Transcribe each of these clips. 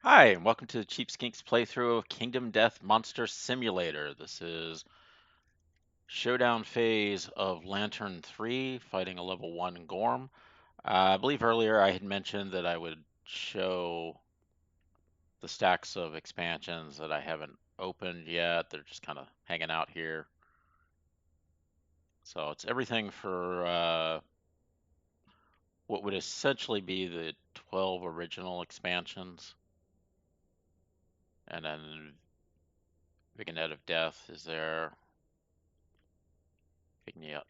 Hi, and welcome to the Cheap Skinks playthrough of Kingdom Death Monster Simulator. This is Showdown phase of Lantern 3, fighting a level 1 Gorm. I believe earlier I had mentioned that I would show the stacks of expansions that I haven't opened yet. They're just kind of hanging out here. So it's everything for what would essentially be the 12 original expansions. And then Vignette of Death is there. Vignette.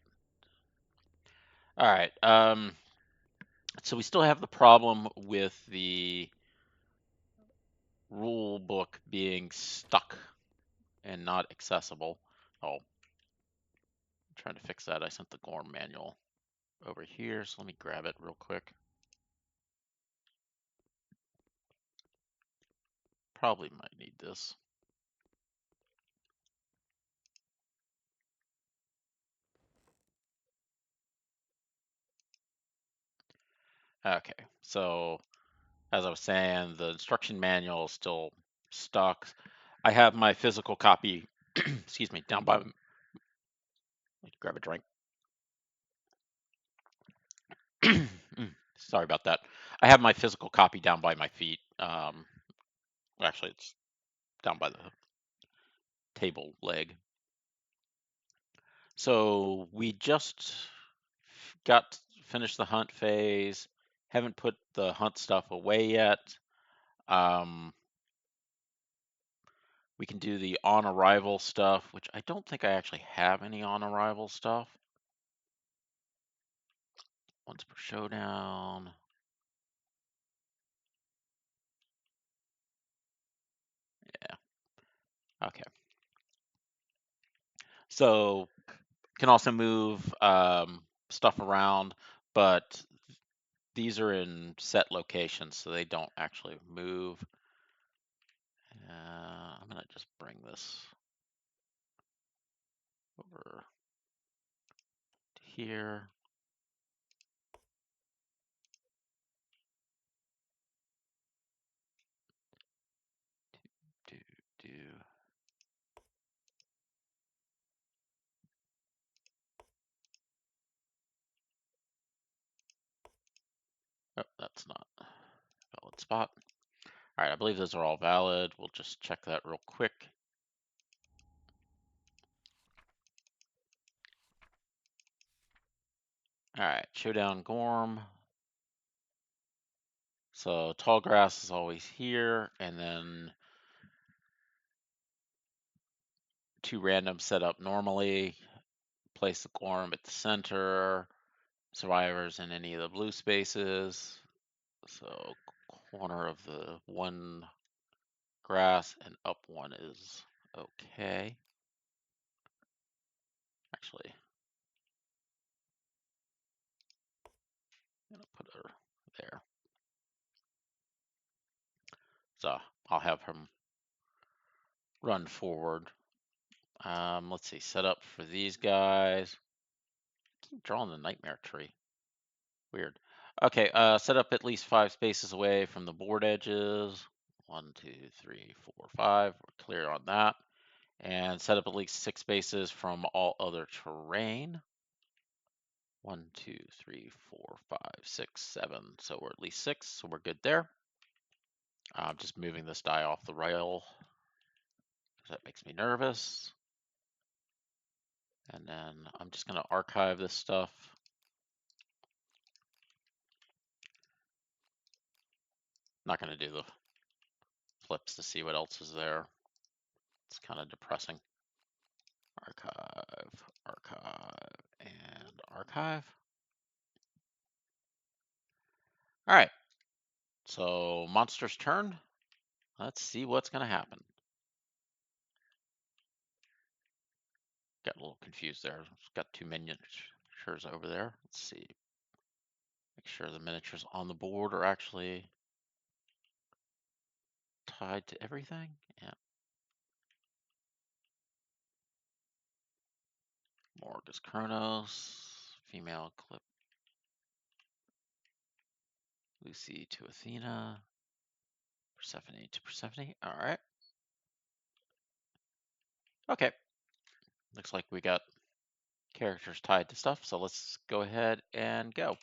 All right. So we still have the problem with the rule book being stuck and not accessible. Oh, I'm trying to fix that. I sent the Gorm manual over here, so let me grab it real quick. Probably might need this. Okay, so as I was saying, the instruction manual is still stuck. I have my physical copy, excuse me, down by, let me grab a drink. Sorry about that. I have my physical copy down by my feet. Actually, it's down by the table leg. So we just got finished the hunt phase. Haven't put the hunt stuff away yet. Um, we can do the on arrival stuff, which I don't think I actually have any on arrival stuff. Once per showdown. Yeah. Okay. So can also move stuff around, but these are in set locations, so they don't actually move. I'm gonna just bring this over to here. Do, do. Oh, that's not a valid spot. All right, I believe those are all valid. We'll just check that real quick. All right, Showdown Gorm. So tall grass is always here, and then 2 random set up normally. Place the Gorm at the center. Survivors in any of the blue spaces. So corner of the 1 grass and up 1 is okay. Actually, I'm gonna put her there. So I'll have him run forward. Let's see, set up for these guys. Keep drawing the nightmare tree. Weird. Okay, set up at least 5 spaces away from the board edges. 1, 2, 3, 4, 5. We're clear on that. And set up at least 6 spaces from all other terrain. 1, 2, 3, 4, 5, 6, 7. So we're at least 6, so we're good there. I'm just moving this die off the rail because that makes me nervous. And then I'm just going to archive this stuff. Not going to do the flips to see what else is there. It's kind of depressing. Archive, archive, and archive. All right. So monster's turn. Let's see what's going to happen. Got a little confused there. It's got 2 miniatures over there. Let's see. Make sure the miniatures on the board are actually tied to everything. Yeah. Morgus Kronos. Female clip. Lucy to Athena. Persephone to Persephone. All right. Okay. Looks like we got characters tied to stuff, so let's go ahead and go.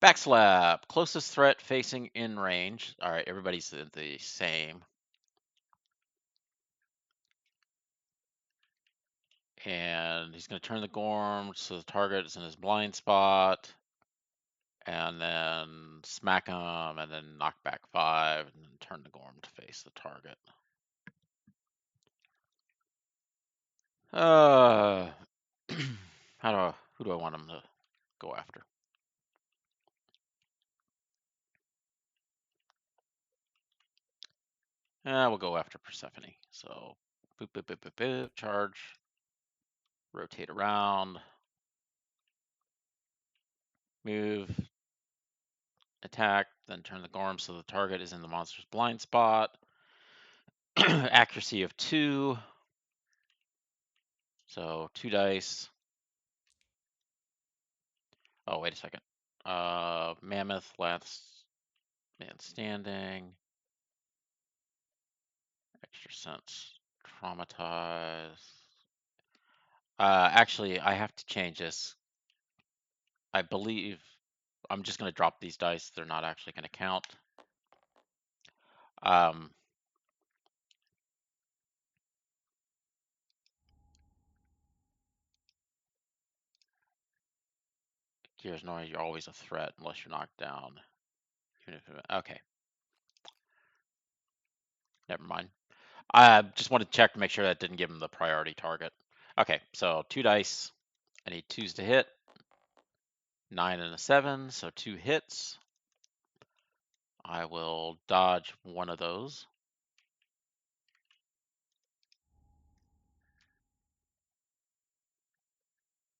Backslap. Closest threat facing in range. All right, everybody's the same. And he's going to turn the Gorm so the target is in his blind spot. And then smack him, and then knock back 5, and then turn the Gorm to face the target. Who do I want him to go after? We'll go after Persephone. So boop, boop, boop, boop, boop, charge, rotate around, move, attack, then turn the Gorm so the target is in the monster's blind spot. Accuracy of 2. So 2 dice. Oh, wait a second. Mammoth, last man standing. Extra sense. Traumatize. Actually, I have to change this. I believe I'm just going to drop these dice. They're not actually going to count. Gears noise, you're always a threat unless you're knocked down. Okay. Never mind. I just wanted to check to make sure that didn't give him the priority target. Okay, so 2 dice. I need 2s to hit. 9 and a 7, so 2 hits. I will dodge one of those.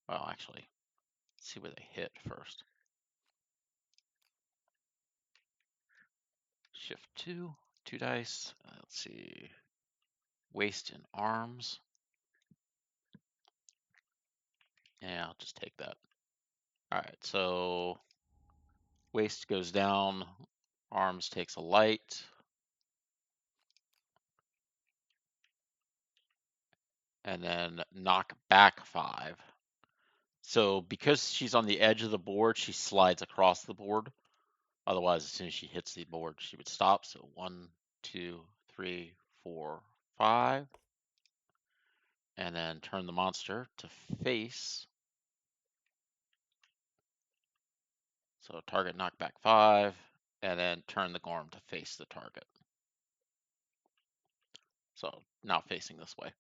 Well, actually, let's see where they hit first. Shift 2, 2 dice. Let's see. Waist and arms. Yeah, I'll just take that. All right, so waist goes down. Arms takes a light. And then knock back 5. So because she's on the edge of the board, she slides across the board. Otherwise, as soon as she hits the board, she would stop. So 1, 2, 3, 4, 5. And then turn the monster to face. So target knockback 5. And then turn the Gorm to face the target. So now facing this way.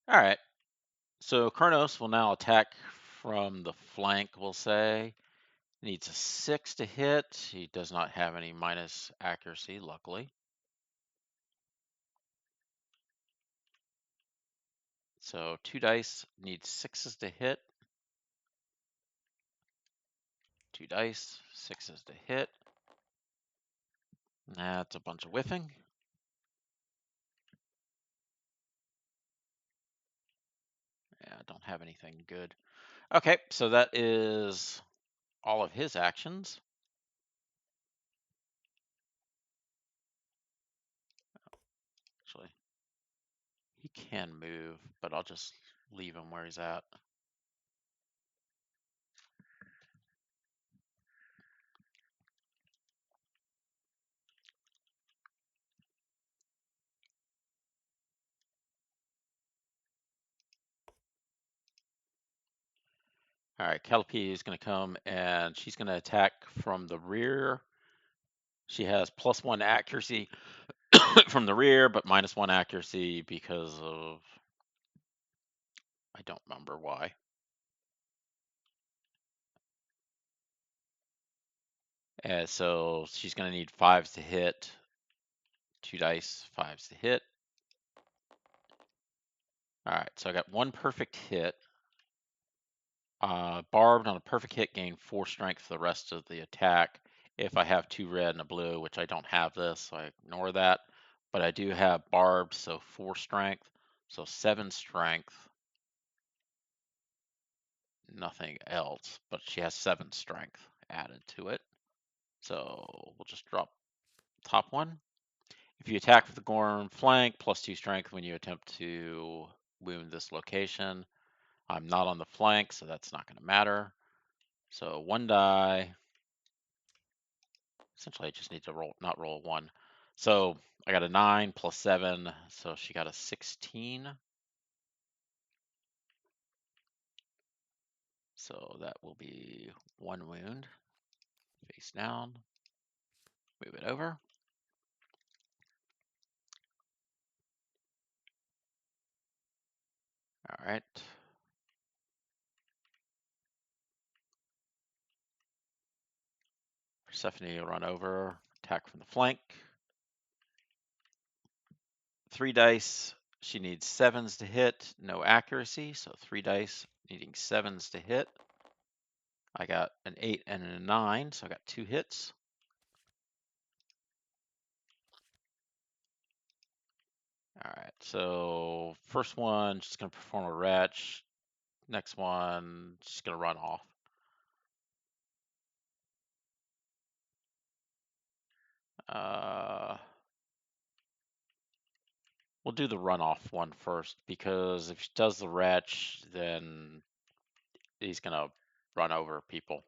All right. So Kronos will now attack from the flank, we'll say. Needs a 6 to hit. He does not have any minus accuracy, luckily. So 2 dice, needs 6s to hit. 2 dice, 6s to hit. That's a bunch of whiffing. Yeah, I don't have anything good. Okay, so that is all of his actions. Actually, he can move, but I'll just leave him where he's at. All right, Calliope is going to come and she's going to attack from the rear. She has +1 accuracy from the rear, but -1 accuracy because of, I don't remember why. And so she's going to need 5s to hit. 2 dice, 5s to hit. All right, so I got 1 perfect hit. Barbed on a perfect hit, gain 4 strength for the rest of the attack. If I have 2 red and a blue, which I don't have this, so I ignore that. But I do have barbed, so 4 strength, so 7 strength. nothing else, but she has 7 strength added to it. So we'll just drop top one. If you attack with the Gorm flank, +2 strength when you attempt to wound this location. I'm not on the flank, so that's not going to matter. So 1 die. Essentially, I just need to roll, not roll a 1. So I got a 9 +7, so she got a 16. So that will be 1 wound. Face down. Move it over. All right. Persephone will run over, attack from the flank. 3 dice. She needs 7s to hit, no accuracy, so 3 dice needing 7s to hit. I got an 8 and a 9, so I got 2 hits. All right, so first one, she's going to perform a retch. Next one, she's going to run off. We'll do the runoff one first, because if she does the retch, then he's going to run over people.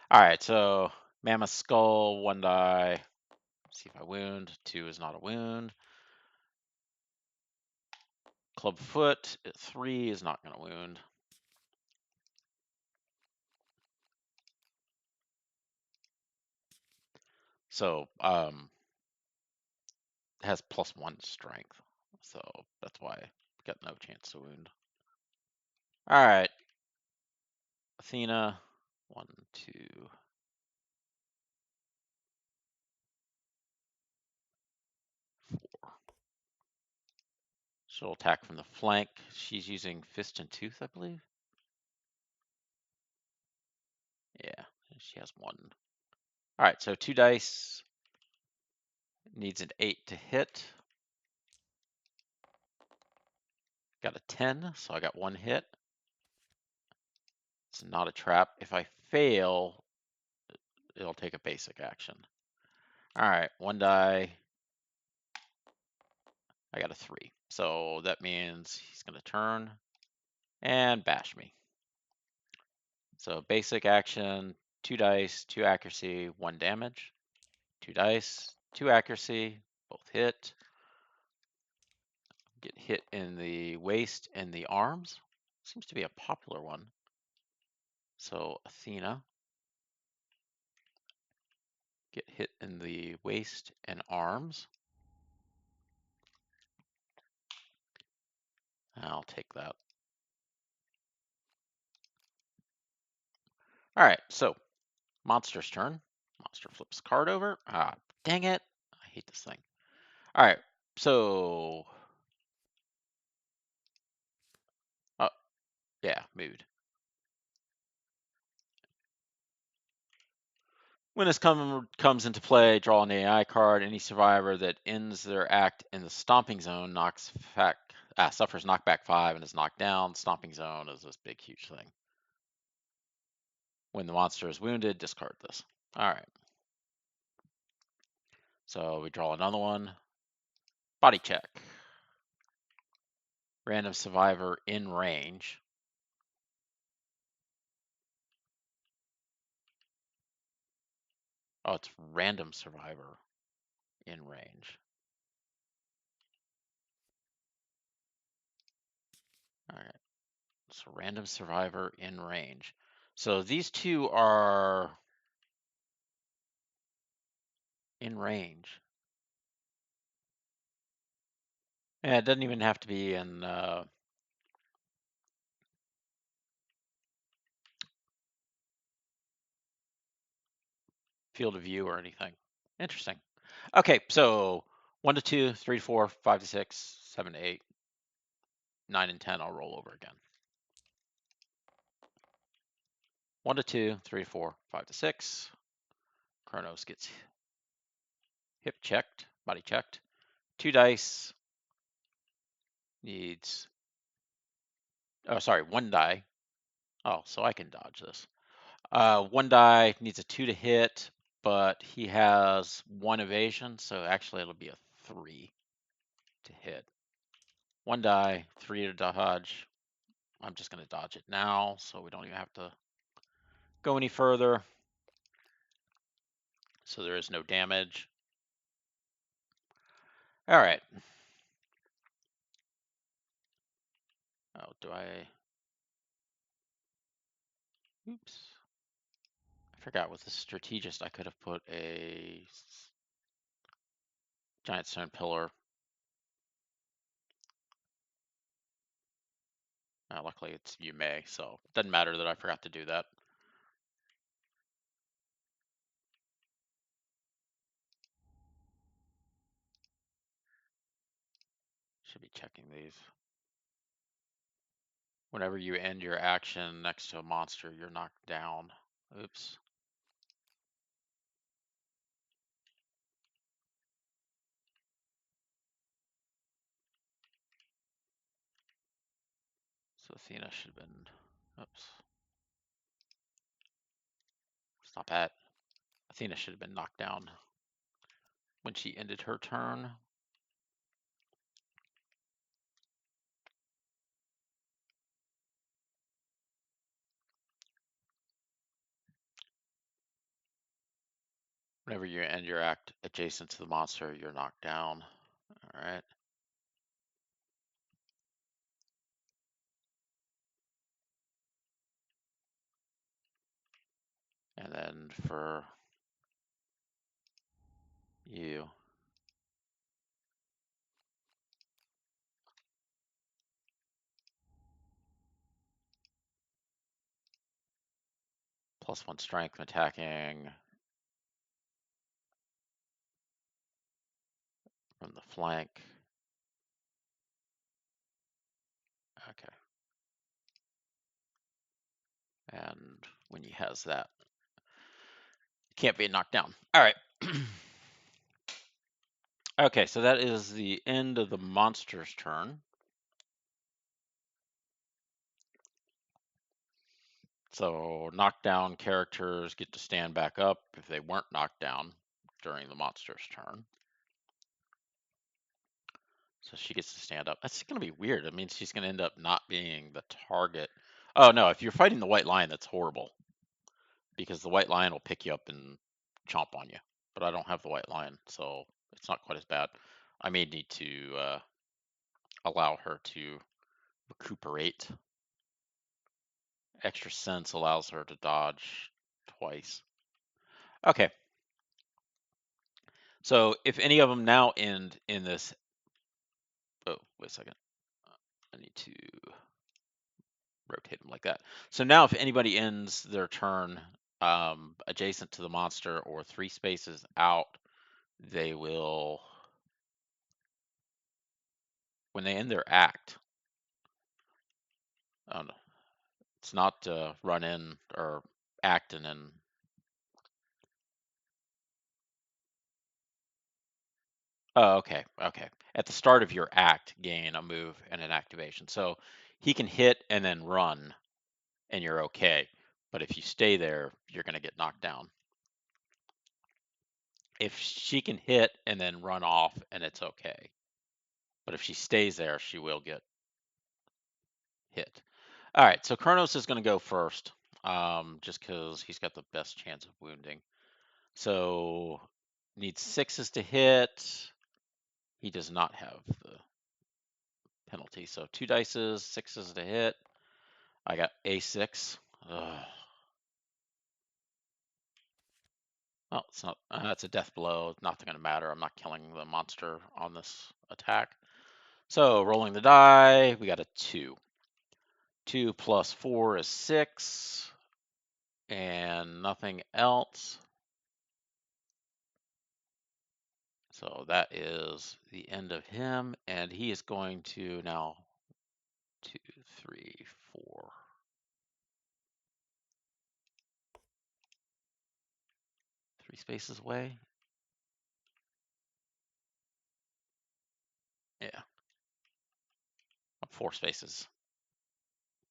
All right, so Mammoth Skull, 1 die. See if I wound. 2 is not a wound. Club Foot, 3 is not going to wound. So, it has +1 strength. So that's why I got no chance to wound. All right. Athena, 1, 2. She'll attack from the flank. She's using Fist and Tooth, I believe. Yeah, she has 1. All right, so 2 dice. Needs an 8 to hit. Got a 10, so I got 1 hit. It's not a trap. If I fail, it'll take a basic action. All right, 1 die. I got a 3. So that means he's going to turn and bash me. So basic action, 2 dice, 2 accuracy, 1 damage. 2 dice, 2 accuracy, both hit. Get hit in the waist and the arms. Seems to be a popular one. So Athena. Get hit in the waist and arms. I'll take that. All right, so monster's turn. Monster flips card over. Ah, dang it. I hate this thing. All right, so. Oh, yeah, mood. When this comes into play, draw an AI card. Any survivor that ends their act in the stomping zone suffers knockback 5 and is knocked down. Stomping zone is this big, huge thing. When the monster is wounded, discard this. All right. So we draw another one. Body check. Random survivor in range. Oh, it's random survivor in range. All right. So random survivor in range. So these two are in range. Yeah, it doesn't even have to be in field of view or anything. Interesting. Okay, so 1 to 2, 3 to 4, 5 to 6, 7 to 8, 9 and 10. I'll roll over again. 1 to 2, 3 to 4, 5 to 6. Kronos gets hip checked, body checked. 2 dice. Needs. Oh, sorry, 1 die. Oh, so I can dodge this. One die needs a 2 to hit, but he has 1 evasion, so actually it'll be a 3 to hit. One die, 3 to dodge. I'm just going to dodge it now, so we don't even have to go any further. So there is no damage. All right. Oh, do I? Oops. I forgot with the strategist, I could have put a giant stone pillar. Luckily, it's you may, so it doesn't matter that I forgot to do that. Should be checking these. Whenever you end your action next to a monster, you're knocked down. Oops. So Athena should have been. Oops. Stop that. Athena should have been knocked down when she ended her turn. Whenever you end your act adjacent to the monster, you're knocked down. All right. And then for you, +1 strength attacking from the flank. Okay. And when he has that, can't be knocked down. All right. Okay, so that is the end of the monster's turn. So knockdown characters get to stand back up if they weren't knocked down during the monster's turn. So she gets to stand up. That's going to be weird. It means she's going to end up not being the target. Oh, no, if you're fighting the white lion, that's horrible. Because the white lion will pick you up and chomp on you. But I don't have the white lion, so it's not quite as bad. I may need to allow her to recuperate. Extra sense allows her to dodge twice. Okay. So if any of them now end in this. Oh, wait a second. I need to rotate them like that. So now if anybody ends their turn adjacent to the monster or 3 spaces out, they will, when they end their act, oh no, it's not run in or act and then. Oh, okay, okay. At the start of your act, gain a move and an activation. So he can hit and then run, and you're okay. But if you stay there, you're going to get knocked down. If she can hit and then run off, and it's okay. But if she stays there, she will get hit. All right, so Kronos is going to go first, just because he's got the best chance of wounding. So needs 6s to hit. He does not have the penalty. So 2 dices, 6s to hit. I got A6. Ugh. Oh, it's not. It's a death blow. Not going to matter. I'm not killing the monster on this attack. So rolling the die, we got a 2. 2 plus 4 is 6, and nothing else. So that is the end of him, and he is going to now 2, 3, 4. Three spaces away. Yeah. 4 spaces.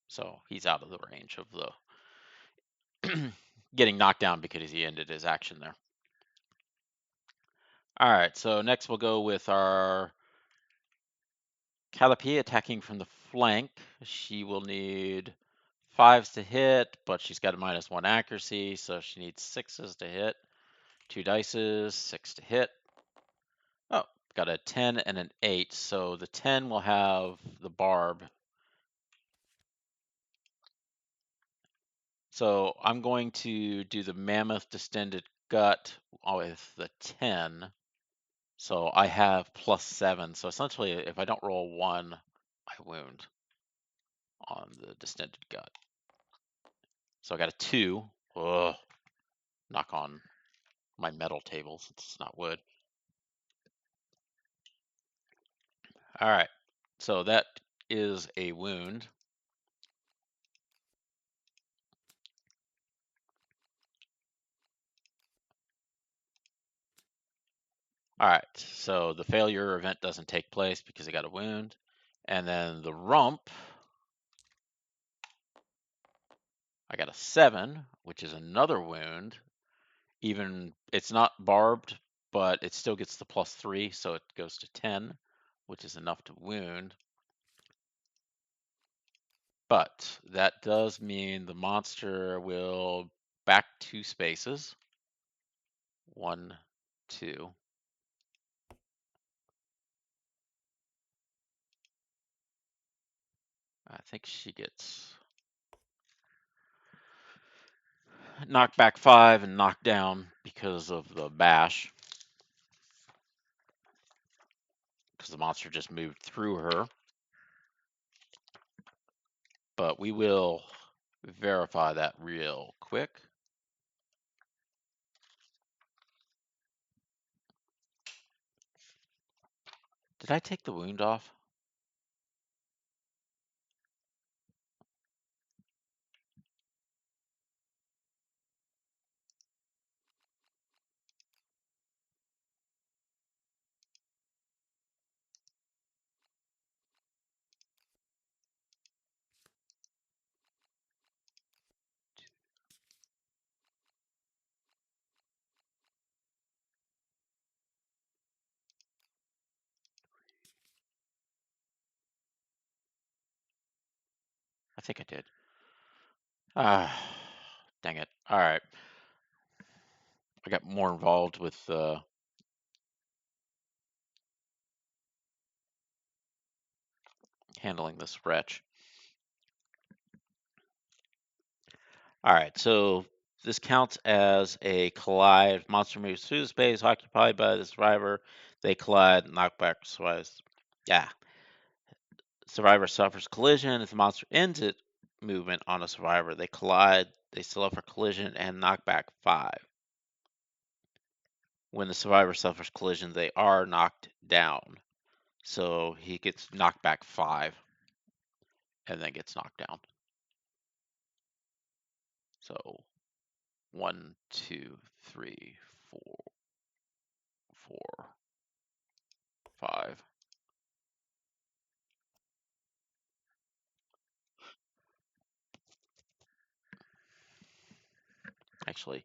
So he's out of the range of the getting knocked down because he ended his action there. All right, so next we'll go with our Calliope attacking from the flank. She will need 5s to hit, but she's got a -1 accuracy, so she needs 6s to hit. 2 dices, 6 to hit. Oh, got a 10 and an 8, so the 10 will have the barb. So I'm going to do the mammoth distended gut with the 10. So I have +7. So essentially, if I don't roll 1, I wound on the distended gut. So I got a 2. Ugh, knock on my metal table since it's not wood. All right, so that is a wound. All right, so the failure event doesn't take place because I got a wound. And then the rump, I got a 7, which is another wound. Even it's not barbed, but it still gets the +3, so it goes to 10, which is enough to wound. But that does mean the monster will back 2 spaces. 1, 2. I think she gets knocked back 5 and knocked down because of the bash. Because the monster just moved through her. But we will verify that real quick. Did I take the wound off? I think I did. Ah, dang it. All right. I got more involved with handling this wretch. All right, so this counts as a collide. Monster moves through the space occupied by the survivor. They collide, knockback, survives. Yeah. Survivor suffers collision. If the monster ends its movement on a survivor, they collide. They suffer collision and knockback 5. When the survivor suffers collision, they are knocked down. So he gets knocked back 5 and then gets knocked down. So 1, 2, 3, 4, 4, 5. Actually,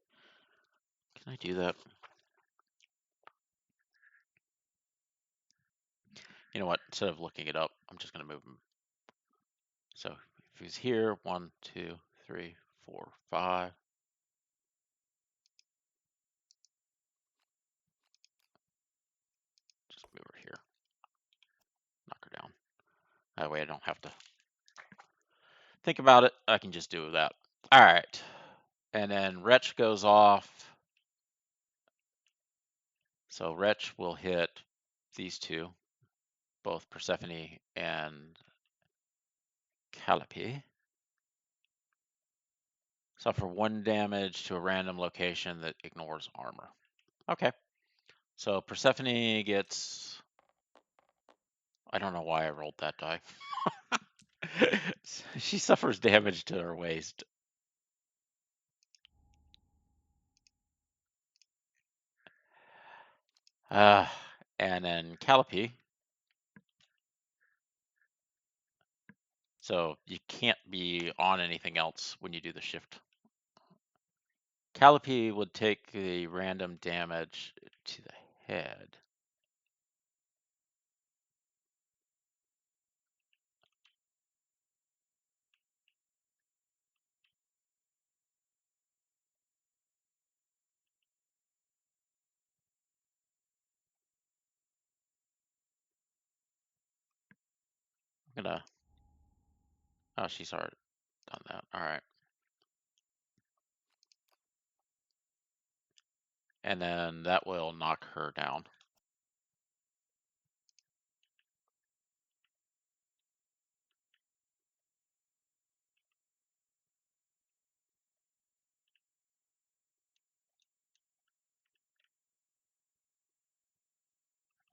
can I do that? You know what? Instead of looking it up, I'm just going to move him. So if he's here, 1, 2, 3, 4, 5. Just move her here. Knock her down. That way I don't have to think about it. I can just do that. All right. And then Retch goes off. So Retch will hit these two, both Persephone and Calliope. Suffer 1 damage to a random location that ignores armor. Okay. So Persephone gets... I don't know why I rolled that die. She suffers damage to her waist. And then Calliope So you can't be on anything else when you do the shift. Calliope would take the random damage to the head. I'm gonna. Oh, she's already done that. All right. And then that will knock her down.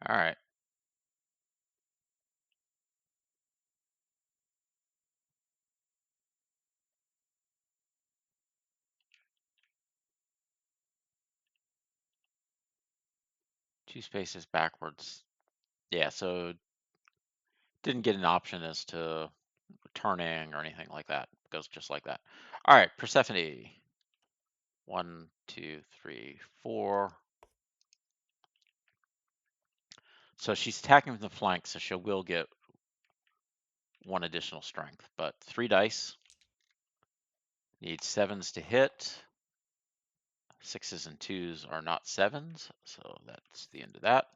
All right. Two spaces backwards. Yeah, so didn't get an option as to returning or anything like that. It goes just like that. All right, Persephone. 1, 2, 3, 4. So she's attacking from the flank, so she will get 1 additional strength. But 3 dice. Need 7s to hit. 6s and 2s are not 7s, so that's the end of that.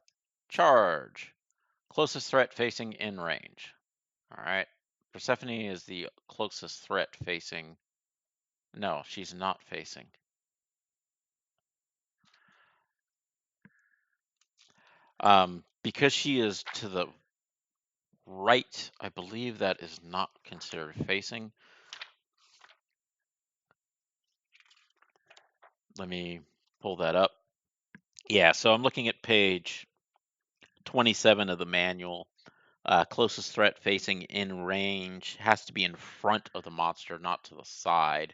Charge. Closest threat facing in range. All right. Persephone is the closest threat facing. No, she's not facing. Because she is to the right, I believe that is not considered facing. Let me pull that up. Yeah, so I'm looking at page 27 of the manual. Closest threat facing in range has to be in front of the monster, not to the side.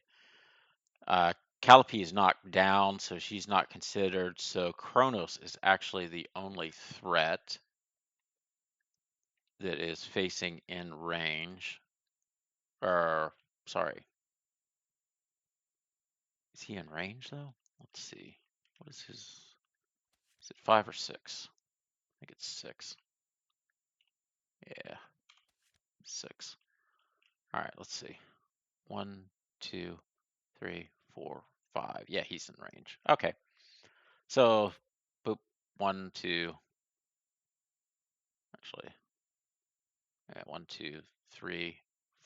Calliope is knocked down, so she's not considered. So Kronos is actually the only threat that is facing in range. Or, sorry. Is he in range, though? Let's see. What is his... Is it 5 or 6? I think it's 6. Yeah, 6. All right, let's see. 1, 2, 3, 4, 5. Yeah, he's in range. Okay. So, boop. 1, 2. Actually, yeah, 1, 2, 3,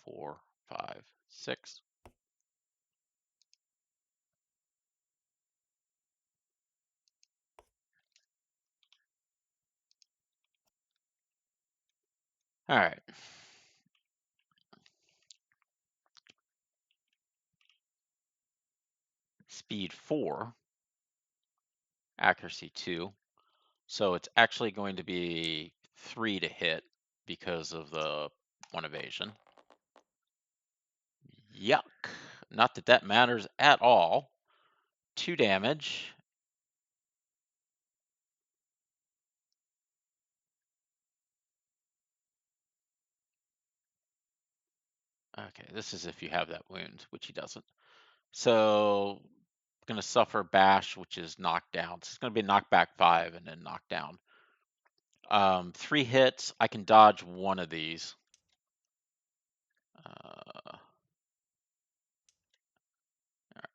4, 5, 6. All right. Speed 4, accuracy 2. So it's actually going to be 3 to hit because of the 1 evasion. Yuck. Not that that matters at all. 2 damage. Okay, this is if you have that wound, which he doesn't. So going to suffer bash, which is knockdown. So it's going to be knockback 5 and then knockdown. 3 hits. I can dodge 1 of these.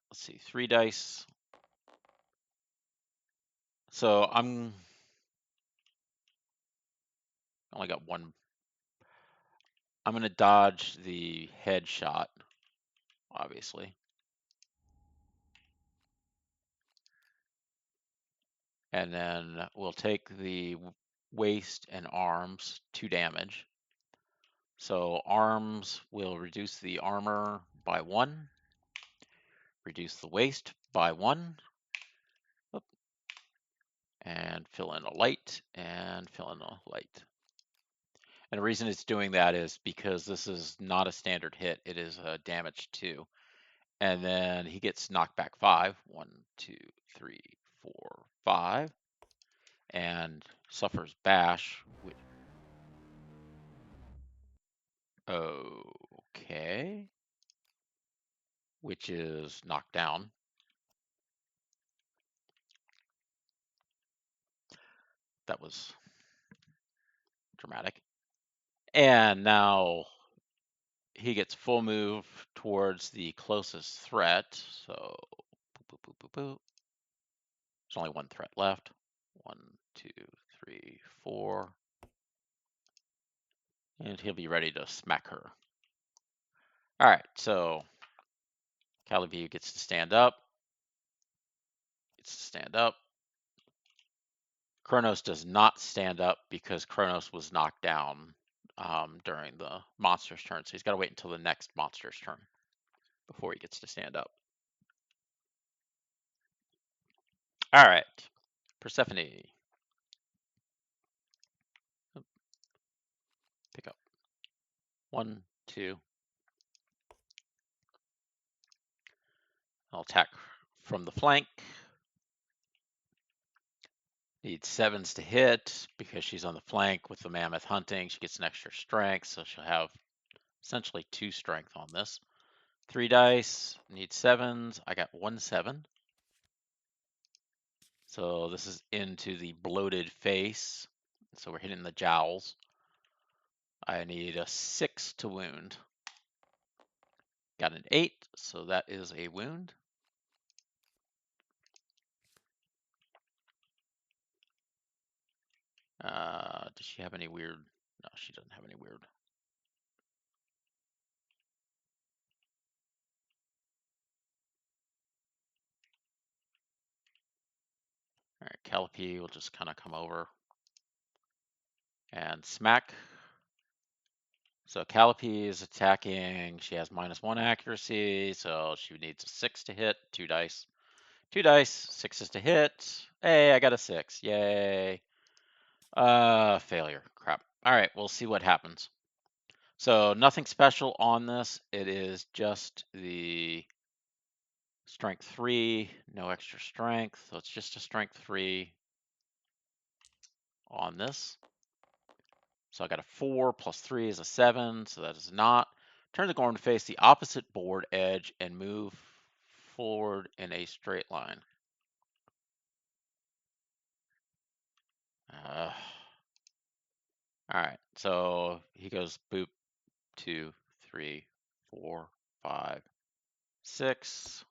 Let's see, 3 dice. So I'm only got 1. I'm going to dodge the headshot, obviously. And then we'll take the waist and arms, 2 damage. So arms will reduce the armor by 1, reduce the waist by 1, and fill in a light, and fill in a light. And the reason it's doing that is because this is not a standard hit, it is a damage 2. And then he gets knockback 5, 1, 2, 3, 4, 5, and suffers bash. Oh, Okay. Which is knocked down. That was dramatic. And now he gets full move towards the closest threat. So, boop, boop, boop, boop, boop. There's only one threat left. 1, 2, 3, 4. And he'll be ready to smack her. All right, so Calibu gets to stand up. Kronos does not stand up because Kronos was knocked down during the monster's turn. So he's got to wait until the next monster's turn before he gets to stand up. All right, Persephone. Pick up. 1, 2. I'll attack from the flank. Needs 7s to hit because she's on the flank with the mammoth hunting. She gets an extra strength, so she'll have essentially 2 strength on this. 3 dice, need 7s. I got 1 7. So this is into the bloated face. So we're hitting the jowls. I need a 6 to wound. Got an 8, so that is a wound. Does she have any weird? No, she doesn't have any weird. All right, Calliope will just kind of come over and smack. So Calliope is attacking. She has -1 accuracy, so she needs a 6 to hit. 2 dice. 2 dice. 6s to hit. Hey, I got a 6. Yay. Failure. Crap. All right, we'll see what happens. So nothing special on this. It is just the strength 3, no extra strength. So it's just a strength 3 on this. So I got a 4 plus 3 is a 7, so that is not. Turn the Gorm to face the opposite board edge and move forward in a straight line. All right, so he goes boop, 2, 3, 4, 5, 6.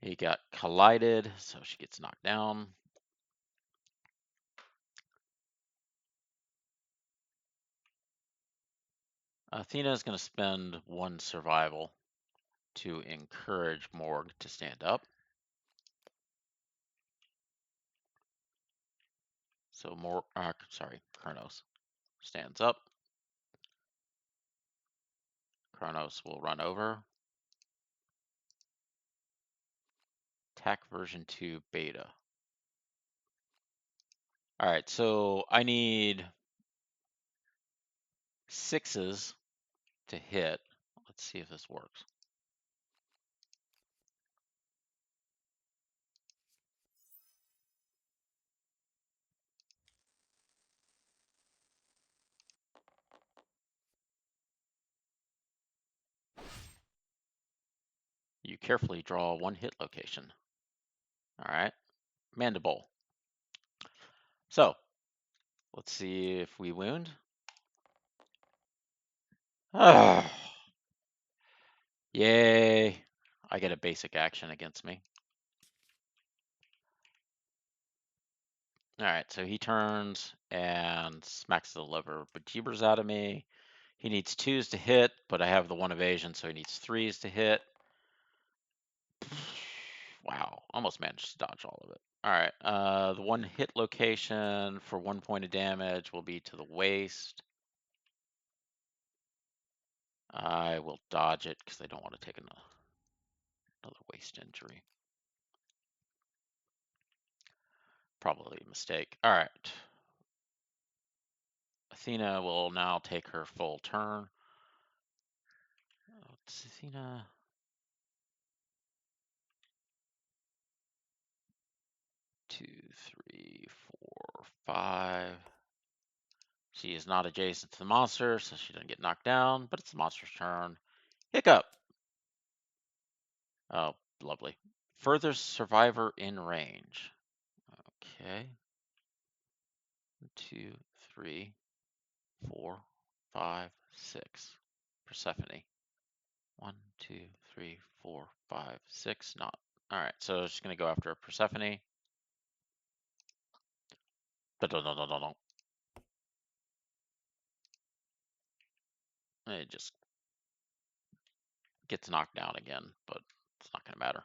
He got collided, so she gets knocked down. Athena is going to spend 1 survival to encourage Morg to stand up. So Kronos stands up. Kronos will run over. Attack version 2 beta. All right, so I need 6s to hit. Let's see if this works. You carefully draw 1 hit location. All right, mandible. So let's see if we wound. Oh, yay. I get a basic action against me. All right, so he turns and smacks the liver bejeebers out of me. He needs 2s to hit, but I have the 1 evasion, so he needs 3s to hit. Wow, almost managed to dodge all of it. All right, the 1 hit location for 1 point of damage will be to the waist. I will dodge it because I don't want to take another waist injury. Probably a mistake. All right. Athena will now take her full turn. It's Athena. 2, 3, 4, 5, She is not adjacent to the monster, so she doesn't get knocked down, but it's the monster's turn. Hiccup. Oh, lovely. Further survivor in range. Okay. 1, 2, 3, 4, 5, 6. Persephone. 1, 2, 3, 4, 5, 6. Not. All right, so she's going to go after Persephone. But no. It just gets knocked down again, but it's not going to matter.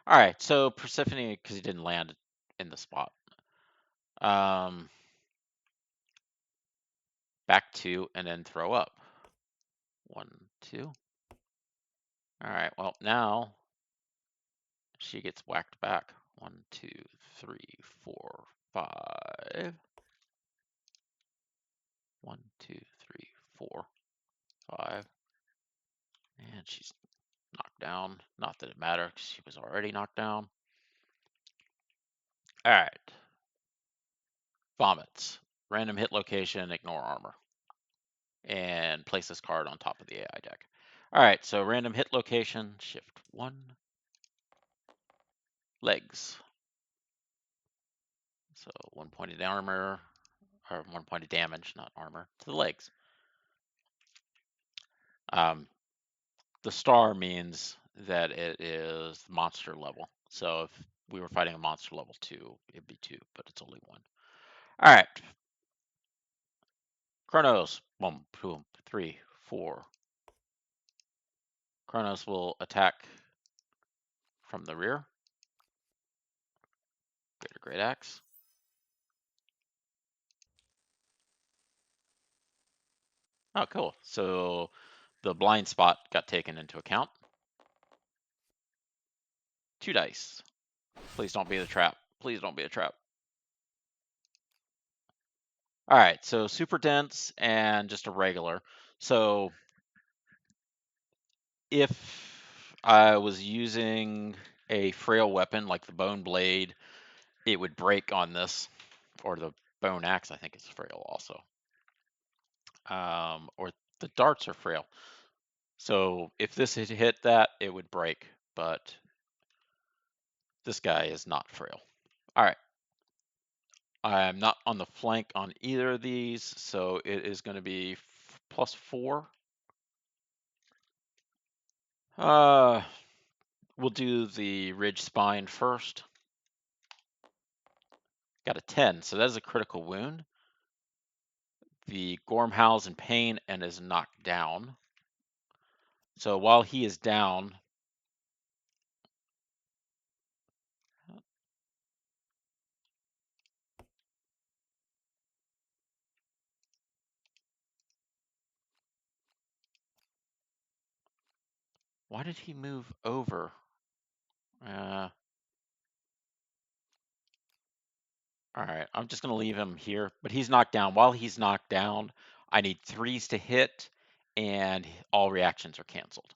All right, so Persephone, because he didn't land in the spot. Back 2 and then throw up. 1, 2. All right, well, now she gets whacked back. 1, 2, 3, 4, 5. 1, 2, 3, 4, 5. And she's knocked down. Not that it matters, she was already knocked down. All right. Vomits. Random hit location, ignore armor. And place this card on top of the AI deck. All right, so random hit location, shift 1. Legs. So 1 point of armor, or 1 point of damage, not armor, to the legs. The star means that it is monster level. So if we were fighting a monster level 2, it'd be 2, but it's only 1. All right. Chronos. 1, 2, 3, 4. Chronos will attack from the rear. Great axe. Oh, cool. So the blind spot got taken into account. 2 dice. Please don't be the trap. Please don't be a trap. All right, so super dense and just a regular. So if I was using a frail weapon like the bone blade, it would break on this, or the bone axe, I think is frail also. Or the darts are frail. So if this had hit that, it would break, but this guy is not frail. All right. I'm not on the flank on either of these, so it is going to be +4. We'll do the ridge spine first. Got a 10, so that is a critical wound. The Gorm howls in pain and is knocked down. So while he is down, why did he move over? All right, I'm just going to leave him here, but he's knocked down. While he's knocked down, I need 3s to hit, and all reactions are canceled.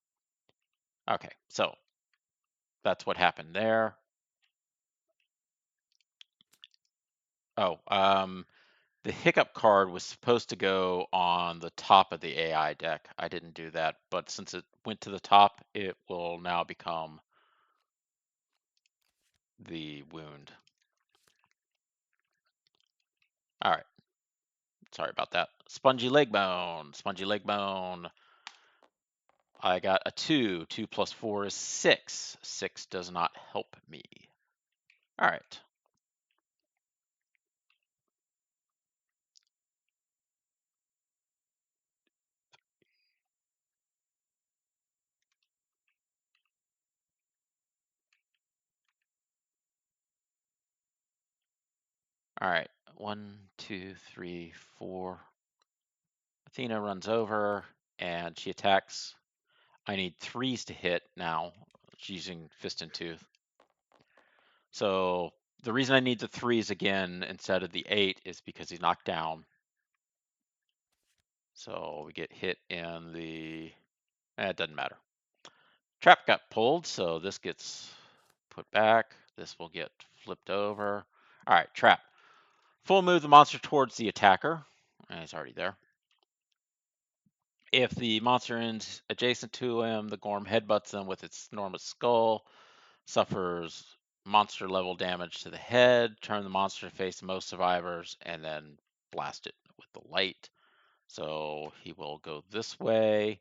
Okay, so that's what happened there. Oh, the hiccup card was supposed to go on the top of the AI deck. I didn't do that, but since it went to the top, it will now become the wound. All right. Sorry about that. Spongy leg bone. Spongy leg bone. I got a 2. 2 plus 4 is 6. 6 does not help me. All right. All right. 1, 2, 3, 4. Athena runs over and she attacks. I need 3s to hit now. She's using Fist and Tooth. So the reason I need the 3s again instead of the 8 is because he's knocked down. So we get hit in the... it doesn't matter. Trap got pulled, so this gets put back. This will get flipped over. All right, trap. Full move the monster towards the attacker. And he's already there. If the monster ends adjacent to him, the Gorm headbutts him with its enormous skull, suffers monster level damage to the head, turn the monster to face the most survivors, and then blast it with the light. So he will go this way,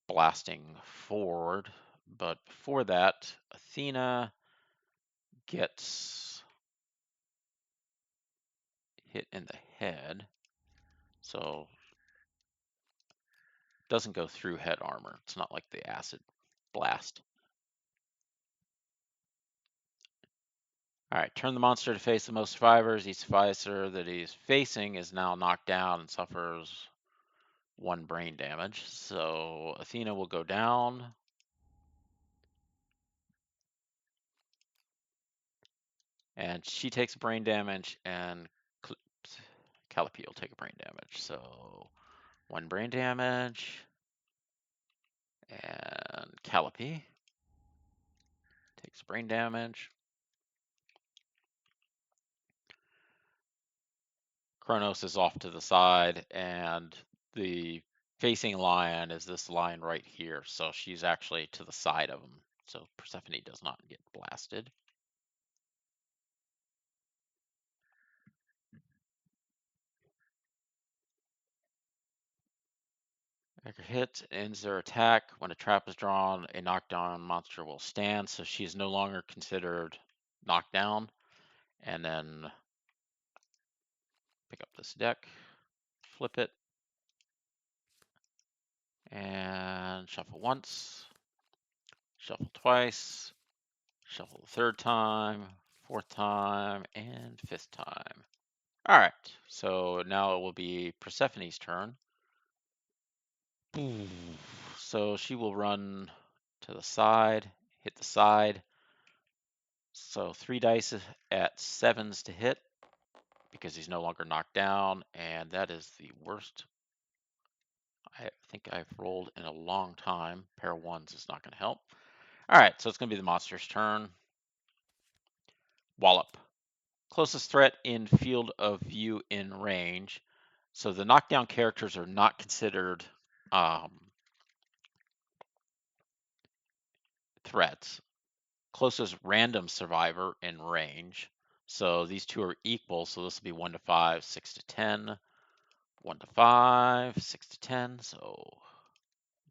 blasting forward. But before that, Athena gets hit in the head. So doesn't go through head armor. It's not like the acid blast. All right, turn the monster to face the most survivors. Each survivor that he's facing is now knocked down and suffers 1 brain damage. So Athena will go down. And she takes brain damage, and Calliope will take a brain damage. So 1 brain damage. And Calliope takes brain damage. Kronos is off to the side, and the facing lion is this lion right here. So she's actually to the side of him. So Persephone does not get blasted. Dagger hit ends their attack. When a trap is drawn, a knockdown monster will stand. So she's no longer considered knocked down. And then pick up this deck, flip it, and shuffle once, shuffle twice, shuffle the 3rd time, 4th time, and 5th time. All right, so now it will be Persephone's turn. So she will run to the side, hit the side. So 3 dice at 7s to hit because he's no longer knocked down, and that is the worst I think I've rolled in a long time. Pair of 1s is not going to help. All right, so it's going to be the monster's turn. Wallop. Closest threat in field of view in range. So the knockdown characters are not considered threats. Closest random survivor in range. So these two are equal. So this will be 1 to 5, 6 to 10. 1 to 5, 6 to 10. So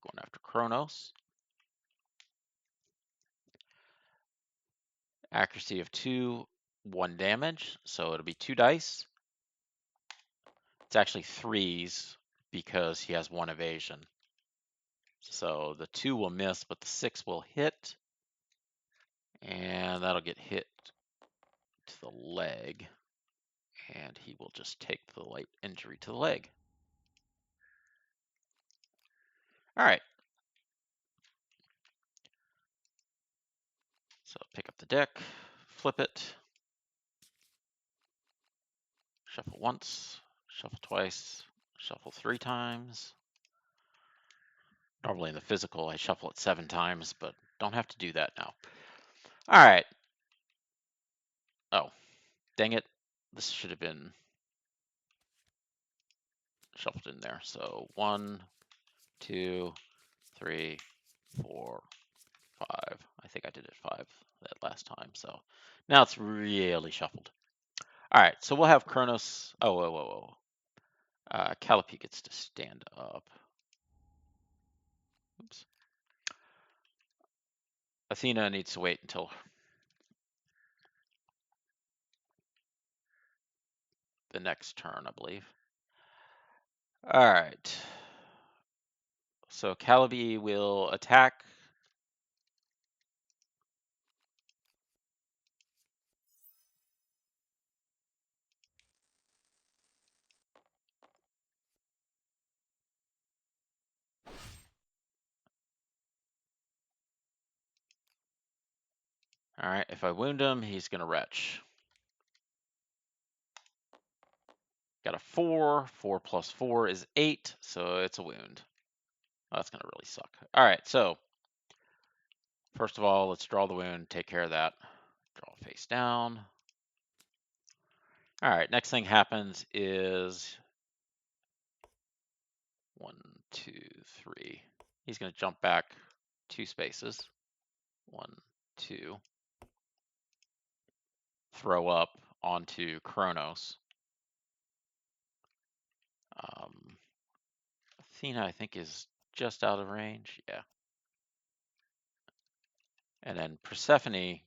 going after Kronos. Accuracy of 2, 1 damage. So it'll be 2 dice. It's actually 3s because he has 1 evasion. So the 2 will miss, but the 6 will hit. And that'll get hit to the leg. And he will just take the light injury to the leg. All right. So pick up the deck, flip it, shuffle once, shuffle twice, shuffle 3 times. Normally in the physical, I shuffle it 7 times, but don't have to do that now. All right. Oh, dang it. This should have been shuffled in there. So 1, 2, 3, 4, 5. I think I did it 5 that last time. So now it's really shuffled. All right, so we'll have Kronos. Oh, whoa, whoa, whoa. Calliope gets to stand up. Oops. Athena needs to wait until the next turn, I believe. All right. So Calliope will attack. All right, if I wound him, he's going to retch. Got a 4. 4 plus 4 is 8, so it's a wound. Oh, that's going to really suck. All right, so first of all, let's draw the wound, take care of that. Draw face down. All right, next thing happens is 1, 2, 3. He's going to jump back 2 spaces. 1, 2. Throw up onto Kronos. Athena, I think, is just out of range. Yeah. And then Persephone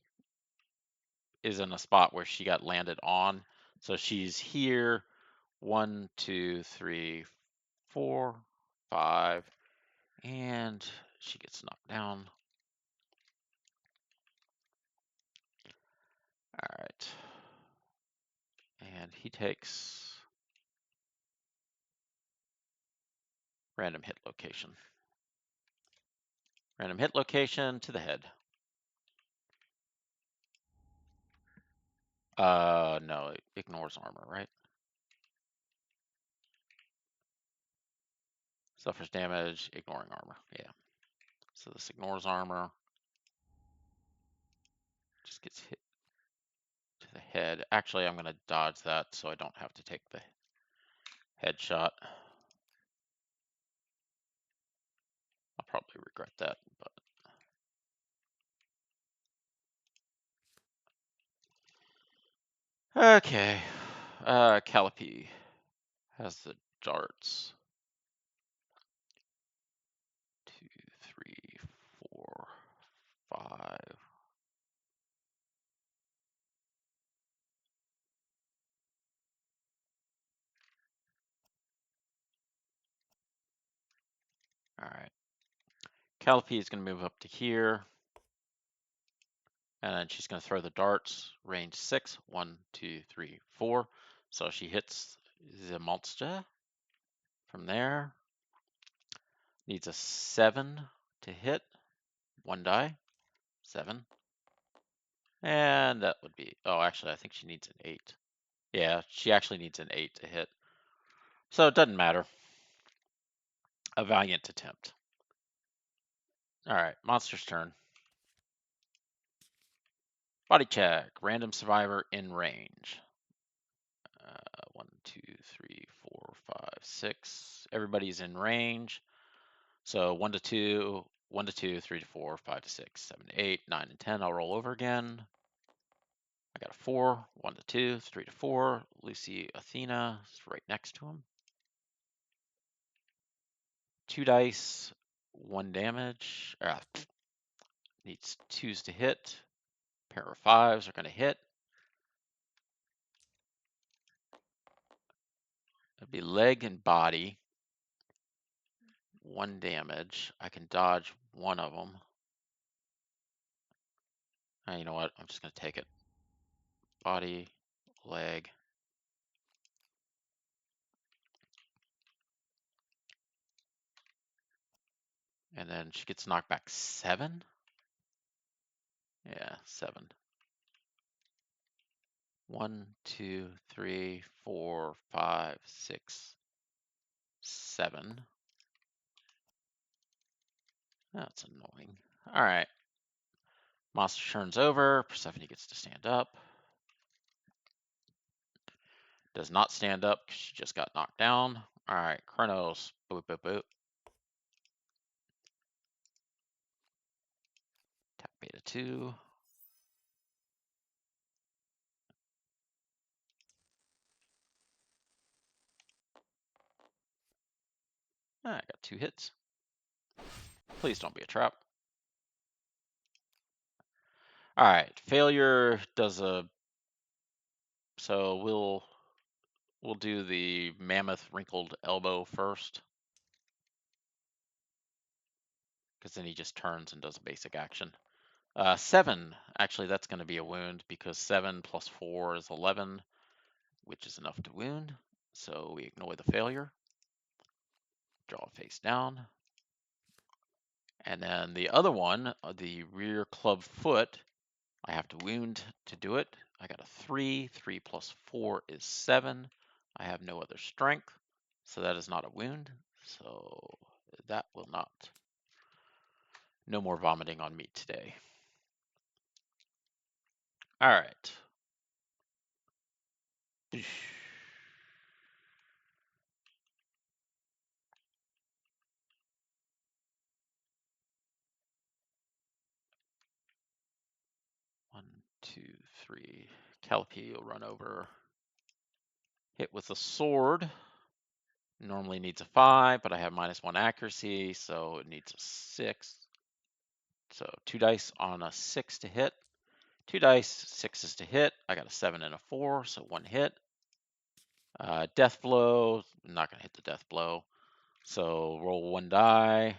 is in a spot where she got landed on. So she's here. 1, 2, 3, 4, 5. And she gets knocked down. All right. And he takes random hit location. Random hit location to the head. No, it ignores armor, right? Suffers damage, ignoring armor. Yeah. So this ignores armor. Just gets hit to the head. Actually, I'm going to dodge that so I don't have to take the headshot. I'll probably regret that, but okay. Calliope has the darts. 2, 3, 4, 5. All right. Calliope is going to move up to here. And then she's going to throw the darts, range 6, 1, 2, 3, 4. So she hits the monster from there. Needs a 7 to hit. 1 die. 7. And that would be, oh, actually, I think she needs an 8. Yeah, she actually needs an 8 to hit. So it doesn't matter. A valiant attempt. All right, monster's turn. Body check. Random survivor in range. 1, 2, 3, 4, 5, 6. Everybody's in range. So 1 to 2, 1 to 2, 3 to 4, 5 to 6, 7 to 8, 9 and 10. I'll roll over again. I got a 4, 1 to 2, 3 to 4. Lucy Athena is right next to him. 2 dice, 1 damage. Needs 2s to hit. Pair of 5s are going to hit. It'd be leg and body. 1 damage. I can dodge one of them. You know what? I'm just going to take it. Body, leg. And then she gets knocked back 7. Yeah, 7. 1, 2, 3, 4, 5, 6, 7. That's annoying. All right. Monster turns over. Persephone gets to stand up. Does not stand up because she just got knocked down. All right. Kronos. Boop, boop, boop. Tap beta 2. I got 2 hits. Please don't be a trap. All right. Failure does a. So we'll do the mammoth wrinkled elbow first, because then he just turns and does a basic action. 7, actually that's going to be a wound because 7 plus 4 is 11, which is enough to wound. So we ignore the failure. Draw face down. And then the other one, the rear club foot, I have to wound to do it. I got a 3. 3 plus 4 is 7. I have no other strength, so that is not a wound. So that will not. No more vomiting on me today. All right. 2, 3. Calliope will run over. Hit with a sword. Normally needs a 5, but I have -1 accuracy, so it needs a 6. So 2 dice on a 6 to hit. 2 dice, 6s to hit. I got a 7 and a 4, so 1 hit. Death blow, I'm not going to hit the death blow. So roll 1 die.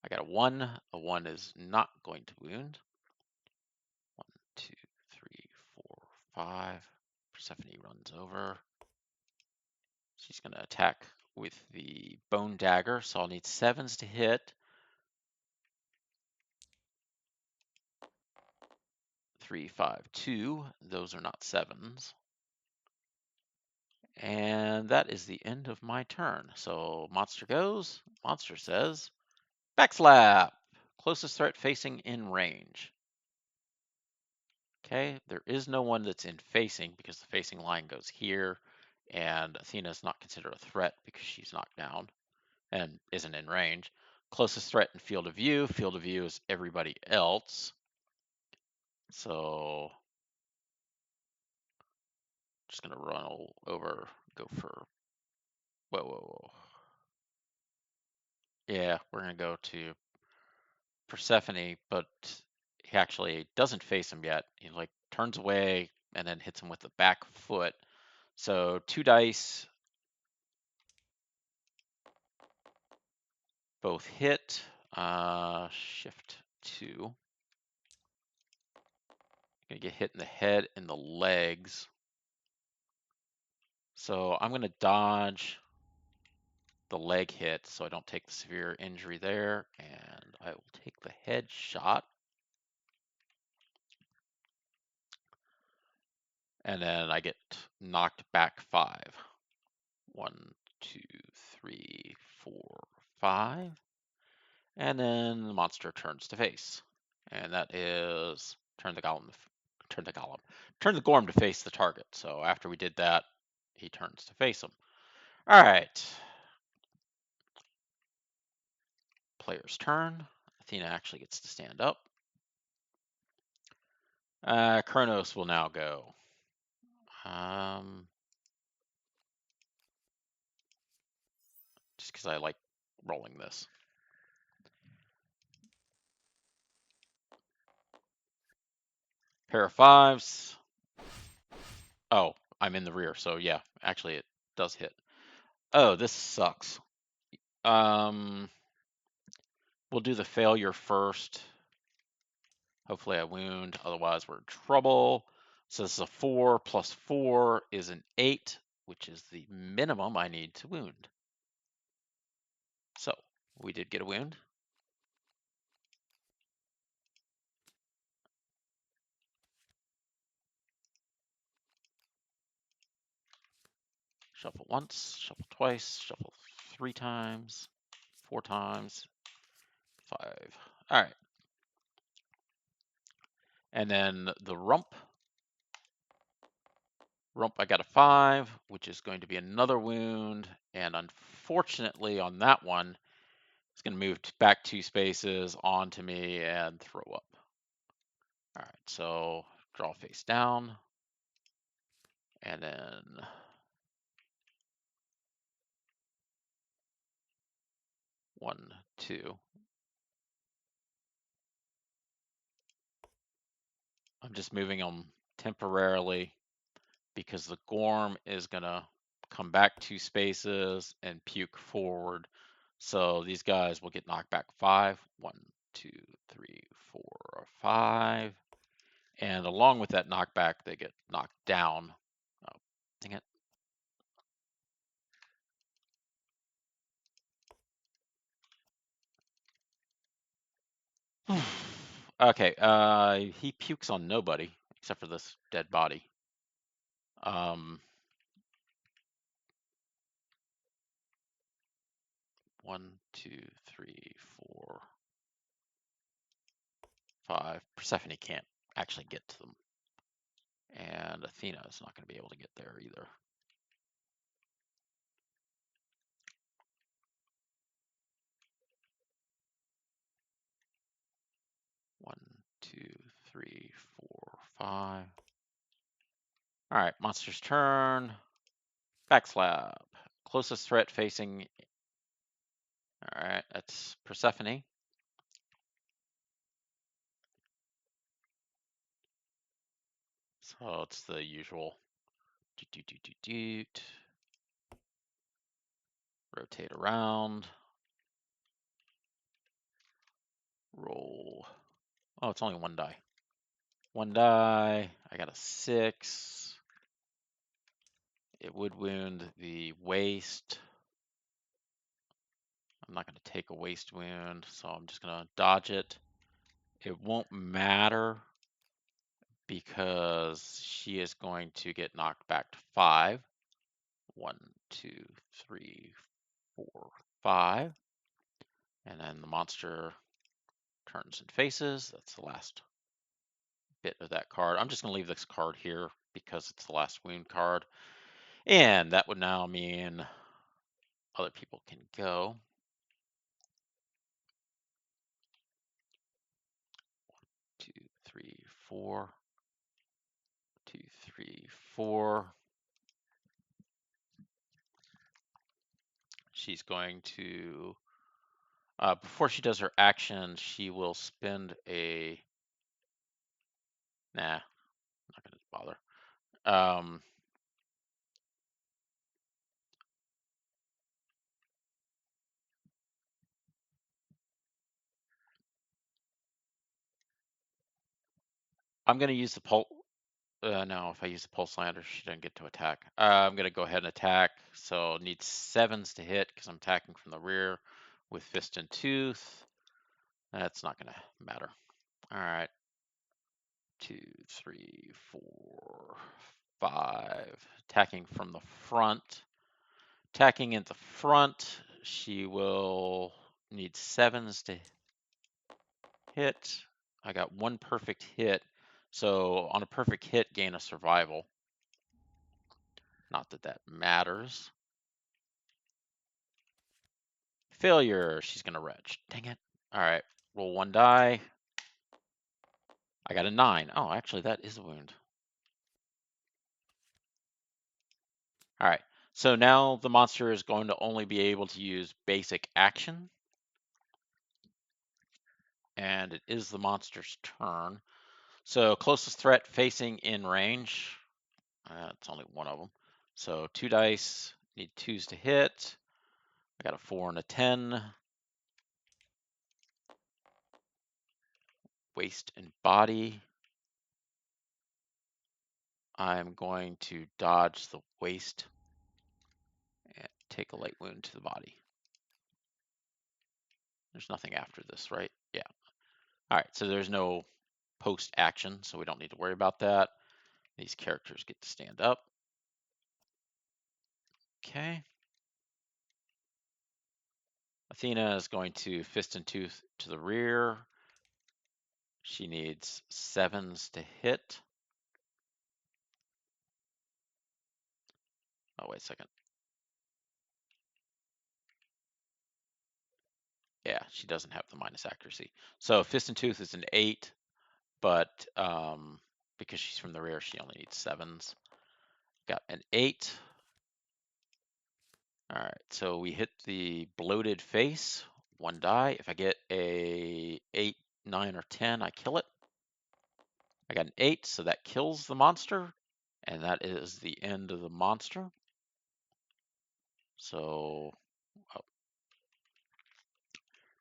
I got a 1. A 1 is not going to wound. 1, 2, 3, 4, 5. Persephone runs over. She's going to attack with the bone dagger, so I'll need 7s to hit. 3, 5, 2. Those are not 7s. And that is the end of my turn. So monster goes. Monster says, backslap. Closest threat facing in range. Okay, there is no one that's in facing because the facing line goes here, and Athena is not considered a threat because she's knocked down and isn't in range. Closest threat in field of view. Field of view is everybody else. So just gonna run over, go for, whoa. Yeah, we're gonna go to Persephone, but he actually doesn't face him yet. He like turns away and then hits him with the back foot. So 2 dice, both hit. Shift 2. Gonna get hit in the head and the legs. So I'm gonna dodge the leg hit so I don't take the severe injury there, and I will take the head shot. And then I get knocked back 5. 1, 2, 3, 4, 5. And then the monster turns to face. And that is turn the Gorm to face the target. So after we did that, he turns to face him. All right. Player's turn. Athena actually gets to stand up. Kronos will now go. Just because I like rolling this. Pair of 5s. Oh, I'm in the rear, so yeah, actually it does hit. Oh, this sucks. We'll do the failure first. Hopefully I wound, otherwise we're in trouble. So this is a 4 plus 4 is an 8, which is the minimum I need to wound. So we did get a wound. Shuffle once, shuffle twice, shuffle 3 times, 4 times, 5. All right. And then the rump. Rump, I got a 5, which is going to be another wound. And unfortunately on that one, it's going to move back 2 spaces onto me and throw up. All right, so draw face down. And then one, 2. I'm just moving them temporarily because the Gorm is going to come back 2 spaces and puke forward. So these guys will get knocked back 5. 1, 2, 3, 4, 5. And along with that knockback, they get knocked down. Oh, dang it. Okay, he pukes on nobody except for this dead body. 1, 2, 3, 4, 5. Persephone can't actually get to them. And Athena is not going to be able to get there either. One, 2, 3, 5. All right, monster's turn. Backslap. Closest threat facing. All right, that's Persephone. So it's the usual. Rotate around. Roll. Oh, it's only one die. One die. I got a 6. It would wound the waist. I'm not going to take a waist wound, so I'm just going to dodge it. It won't matter because she is going to get knocked back to 5. 1, 2, 3, 4, 5. And then the monster turns and faces. That's the last bit of that card. I'm just going to leave this card here because it's the last wound card. And that would now mean other people can go. 2, 3, 4. 2, 3, 4. She's going to, before she does her action, she will spend a, nah, not going to bother. I'm going to use the pulse. No, if I use the pulse lander, she doesn't get to attack. I'm going to go ahead and attack. So need 7s to hit because I'm attacking from the rear with fist and tooth. That's not going to matter. All right. 2, 3, 4, 5. Attacking from the front. Attacking in the front, she will need 7s to hit. I got 1 perfect hit. So on a perfect hit, gain a survival. Not that that matters. Failure, she's going to retch. Dang it. All right, roll 1 die. I got a 9. Oh, actually, that is a wound. All right, so now the monster is going to only be able to use basic action. And it is the monster's turn. So closest threat facing in range. It's only one of them. So 2 dice, need 2s to hit. I got a 4 and a 10. Waist and body. I'm going to dodge the waist and take a light wound to the body. There's nothing after this, right? Yeah. All right, so there's no post action, so we don't need to worry about that. These characters get to stand up. Okay. Athena is going to fist and tooth to the rear. She needs 7s to hit. Oh, wait a second. Yeah, she doesn't have the minus accuracy. So fist and tooth is an 8, but because she's from the rear, she only needs 7s. Got an 8. All right, so we hit the bloated face, 1 die. If I get a 8, 9, or 10, I kill it. I got an 8, so that kills the monster, and that is the end of the monster. So,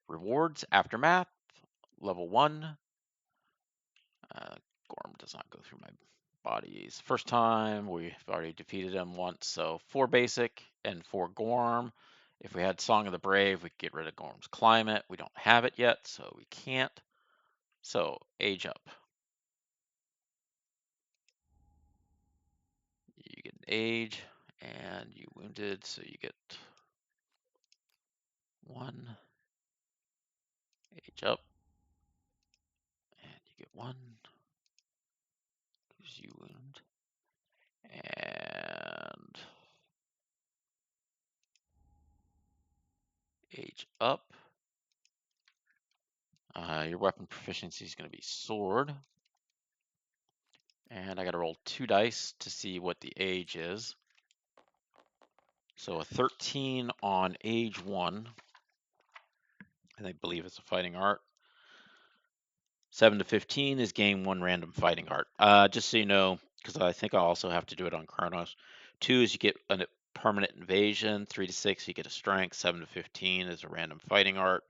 rewards, Aftermath, level 1. Gorm does not go through my bodies. First time, we've already defeated him once, so 4 basic and 4 Gorm. If we had Song of the Brave, we could get rid of Gorm's Climate. We don't have it yet, so we can't. So, age up. You get an age, and you wounded, so you get 1. Age up, and you get 1. Gives you wound. And age up. Your weapon proficiency is going to be sword. And I got to roll 2 dice to see what the age is. So a 13 on age 1, and I believe it's a fighting art. 7 to 15 is gain 1 random fighting art. Just so you know, because I think I also have to do it on Chronos. 2 is you get a permanent invasion. 3 to 6 you get a strength. 7 to 15 is a random fighting art.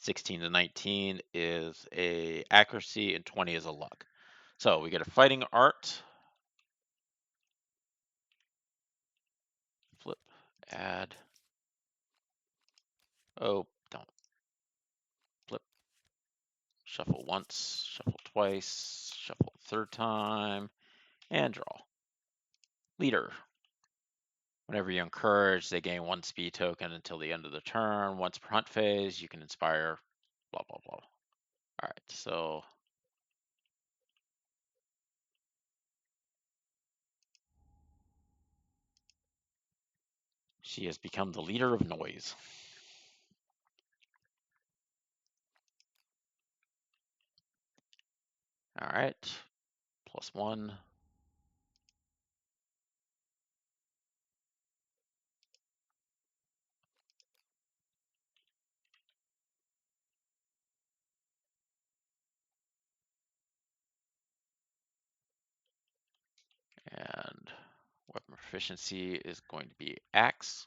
16 to 19 is a accuracy, and 20 is a luck. So we get a fighting art. Flip, add. Oh, don't. Flip. Shuffle once, shuffle twice, shuffle a third time, and draw. Leader. Whenever you encourage, they gain 1 speed token until the end of the turn. Once per hunt phase, you can inspire, blah, blah, blah. All right, so she has become the leader of noise. All right, +1. And weapon proficiency is going to be axe.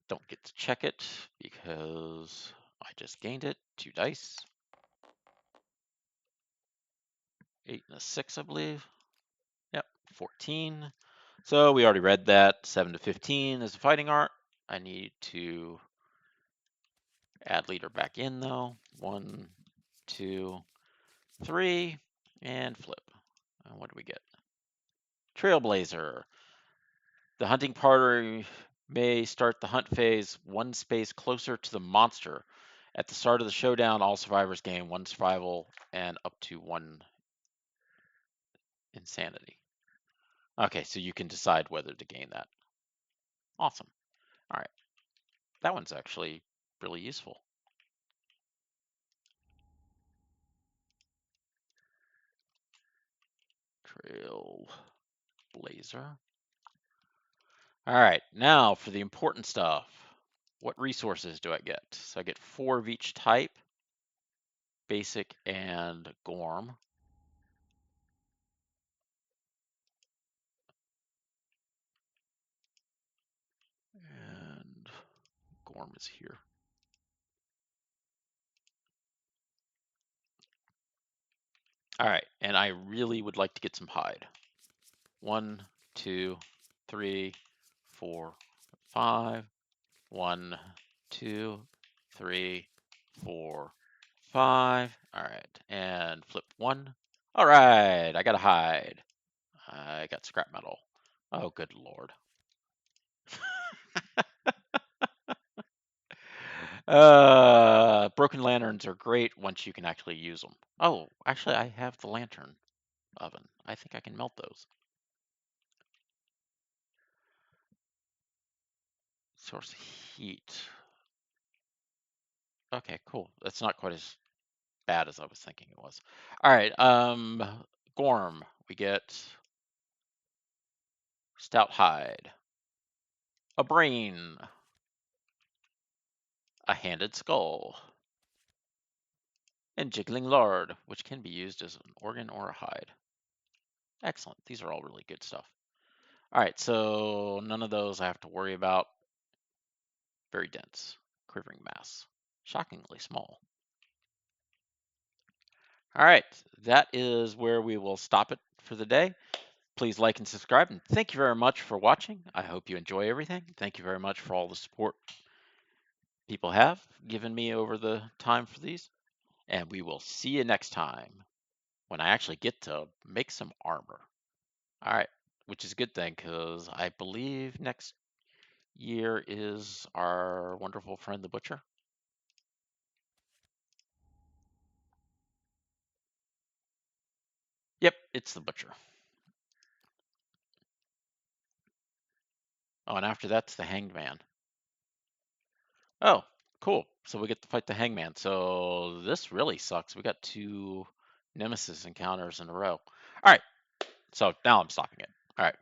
Don't get to check it because I just gained it. 2 dice. 8 and a 6, I believe. Yep, 14. So we already read that. 7 to 15 is a fighting art. I need to add leader back in though. 1, 2, 3, and flip. And what do we get? Trailblazer. The hunting party may start the hunt phase 1 space closer to the monster. At the start of the showdown, all survivors gain 1 survival and up to 1 insanity. Okay, so you can decide whether to gain that. Awesome. All right. That one's actually really useful. Trailblazer. All right, now for the important stuff. What resources do I get? So I get 4 of each type, basic and Gorm. And Gorm is here. All right, and I really would like to get some hide. 1, 2, 3, 4, 5. 1, 2, 3, 4, 5. All right, and flip 1. All right, I got a hide. I got scrap metal. Oh, good lord. Broken lanterns are great once you can actually use them. Oh, actually, I have the lantern oven. I think I can melt those. Source heat. Okay, cool. That's not quite as bad as I was thinking it was. All right, Gorm. We get stout hide, a brain, a handed skull, and jiggling lard, which can be used as an organ or a hide. Excellent. These are all really good stuff. All right, so none of those I have to worry about. Very dense, quivering mass, shockingly small. All right, that is where we will stop it for the day. Please like and subscribe, and thank you very much for watching. I hope you enjoy everything. Thank you very much for all the support people have given me over the time for these, and we will see you next time when I actually get to make some armor. All right, which is a good thing because I believe next year is our wonderful friend the Butcher. Yep, it's the Butcher. Oh, and after that's the Hanged Man. Oh, cool. So we get to fight the Hangman. So this really sucks. We got 2 Nemesis encounters in a row. All right. So now I'm stopping it. All right.